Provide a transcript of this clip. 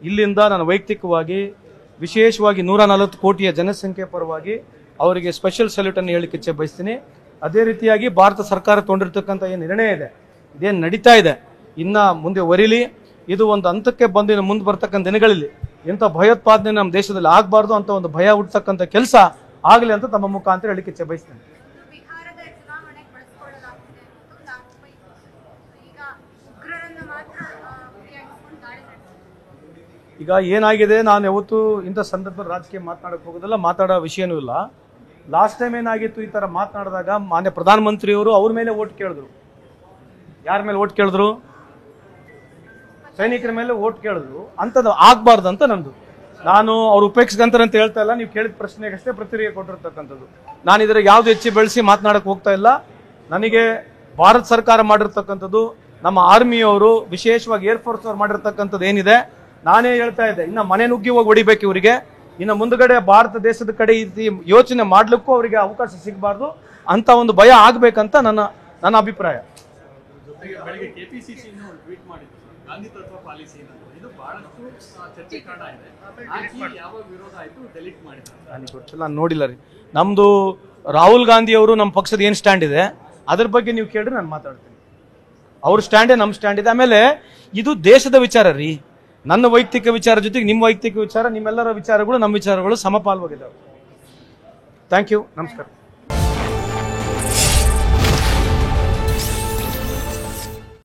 ಇಲ್ಲಿಂದ ನಾನು ವೈಯಕ್ತಿಕವಾಗಿ ವಿಶೇಷವಾಗಿ 140 ಕೋಟಿಯ ಜನಸಂಖ್ಯೆ ಪರವಾಗಿ ಅವರಿಗೆ ಸ್ಪೆಷಲ್ ಸಲ್ಯೂಟ್ ಅನ್ನು ಹೇಳಲಿಕ್ಕೆ ಇಚ್ಛೆ ಬಯಸ್ತೀನಿ. ಅದೇ ರೀತಿಯಾಗಿ ಭಾರತ ಸರ್ಕಾರ ತೊಗೊಂಡಿರ್ತಕ್ಕಂಥ ಏನು ನಿರ್ಣಯ ಇದೆ, ಇದೇನು ನಡೀತಾ ಇದೆ, ಇನ್ನ ಮುಂದೆ ವರಿಲಿ. ಇದು ಒಂದು ಹಂತಕ್ಕೆ ಬಂದು ಮುಂದೆ ಬರ್ತಕ್ಕಂಥ ದಿನಗಳಲ್ಲಿ ಇಂಥ ಭಯೋತ್ಪಾದನೆ ನಮ್ಮ ದೇಶದಲ್ಲಿ ಆಗಬಾರ್ದು ಅಂತ ಒಂದು ಭಯ ಹುಟ್ಟತಕ್ಕಂಥ ಕೆಲಸ ಆಗಲಿ ಅಂತ ತಮ್ಮ ಮುಖಾಂತರ ಹೇಳಲಿಕ್ಕೆ ಇಚ್ಛೆ ಬಯಸ್ತೇನೆ. ಈಗ ಏನಾಗಿದೆ, ನಾನು ಯಾವತ್ತು ಇಂಥ ಸಂದರ್ಭದಲ್ಲಿ ರಾಜಕೀಯ ಮಾತನಾಡಕ್ಕೆ ಹೋಗೋದಿಲ್ಲ, ಮಾತಾಡೋ ವಿಷಯನೂ ಇಲ್ಲ. ಲಾಸ್ಟ್ ಟೈಮ್ ಏನಾಗಿತ್ತು, ಈ ತರ ಮಾತನಾಡಿದಾಗ ಮಾನ್ಯ ಪ್ರಧಾನಮಂತ್ರಿಯವರು ಅವ್ರ ಮೇಲೆ ಓಟ್ ಕೇಳಿದ್ರು. ಯಾರ ಮೇಲೆ ಓಟ್ ಕೇಳಿದ್ರು? ಸೈನಿಕರ ಮೇಲೆ ಓಟ್ ಕೇಳಿದ್ರು. ಅಂಥದ್ದು ಆಗ್ಬಾರ್ದು ಅಂತ ನಂದು. ನಾನು ಅವ್ರು ಉಪೇಕ್ಷಿಸ್ಕಂತಾರೆ ಅಂತ ಹೇಳ್ತಾ ಇಲ್ಲ, ನೀವು ಕೇಳಿದ ಪ್ರಶ್ನೆಗಷ್ಟೇ ಪ್ರತಿಕ್ರಿಯೆ ಕೊಟ್ಟಿರ್ತಕ್ಕಂಥದ್ದು. ನಾನು ಇದರ ಯಾವ್ದು ಹೆಚ್ಚು ಬೆಳೆಸಿ ಮಾತನಾಡಕ್ಕೆ ಹೋಗ್ತಾ ಇಲ್ಲ. ನನಗೆ ಭಾರತ ಸರ್ಕಾರ ಮಾಡಿರ್ತಕ್ಕಂಥದ್ದು, ನಮ್ಮ ಆರ್ಮಿಯವರು ವಿಶೇಷವಾಗಿ ಏರ್ಫೋರ್ಸ್ ಅವ್ರು ಮಾಡಿರ್ತಕ್ಕಂಥದ್ದು ಏನಿದೆ, ನಾನೇ ಹೇಳ್ತಾ ಇದ್ದೆ, ಇನ್ನು ಮನೆ ನುಗ್ಗಿ ಹೋಗಿ ಹೊಡಿಬೇಕು ಇವರಿಗೆ. ಇನ್ನು ಮುಂದುಗಡೆ ಭಾರತ ದೇಶದ ಕಡೆ ಈ ರೀತಿ ಯೋಚನೆ ಮಾಡ್ಲಿಕ್ಕೂ ಅವರಿಗೆ ಅವಕಾಶ ಸಿಗಬಾರ್ದು ಅಂತ ಒಂದು ಭಯ ಆಗ್ಬೇಕಂತ ನನ್ನ ಅಭಿಪ್ರಾಯ. ನಾನು ನೋಡಿಲ್ಲ ರೀ. ನಮ್ದು ರಾಹುಲ್ ಗಾಂಧಿ ಅವರು ನಮ್ಮ ಪಕ್ಷದ ಏನ್ ಸ್ಟ್ಯಾಂಡ್ ಇದೆ ಅದ್ರ ಬಗ್ಗೆ ನೀವು ಕೇಳಿದ್ರೆ ನಾನು ಮಾತಾಡ್ತೀನಿ. ಅವ್ರ ಸ್ಟ್ಯಾಂಡೇ ನಮ್ಮ ಸ್ಟ್ಯಾಂಡ್ ಇದೆ. ಆಮೇಲೆ ಇದು ದೇಶದ ವಿಚಾರ ರೀ. ನನ್ನ ವೈಯಕ್ತಿಕ ವಿಚಾರ ಜೊತೆಗೆ ನಿಮ್ಮ ವೈಯಕ್ತಿಕ ವಿಚಾರ, ನಿಮ್ಮೆಲ್ಲರ ವಿಚಾರಗಳು ನಮ್ಮ ವಿಚಾರಗಳು ಸಮಪಾಲವಾಗಿದ್ದಾವೆ. Thank you. ನಮಸ್ಕಾರ.